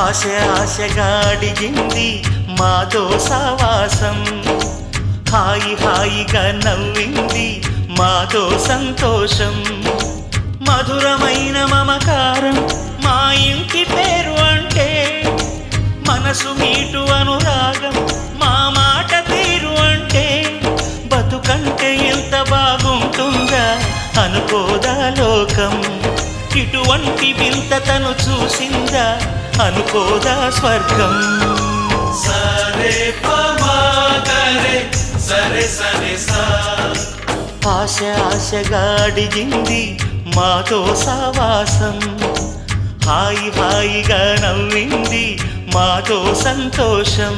ఆశ ఆశగా అడిగింది మాతో సావాసం, హాయి హాయిగా నవ్వింది మాతో సంతోషం. మధురమైన మమకారం మా ఇంటి పేరు అంటే, మనసు మీటు అనురాగం మా మాట తీరు అంటే, బతుకంటే ఎంత బాగుంటుందా అనుకోదా లోకం, ఇటువంటి వింత తను చూసిందా అనుకోదా స్వర్గం. సరే పమాగరే సరే సరే సా, ఆశ ఆశగా అడిగింది మాతో సావాసం, హాయి హాయిగా నవ్వింది మాతో సంతోషం.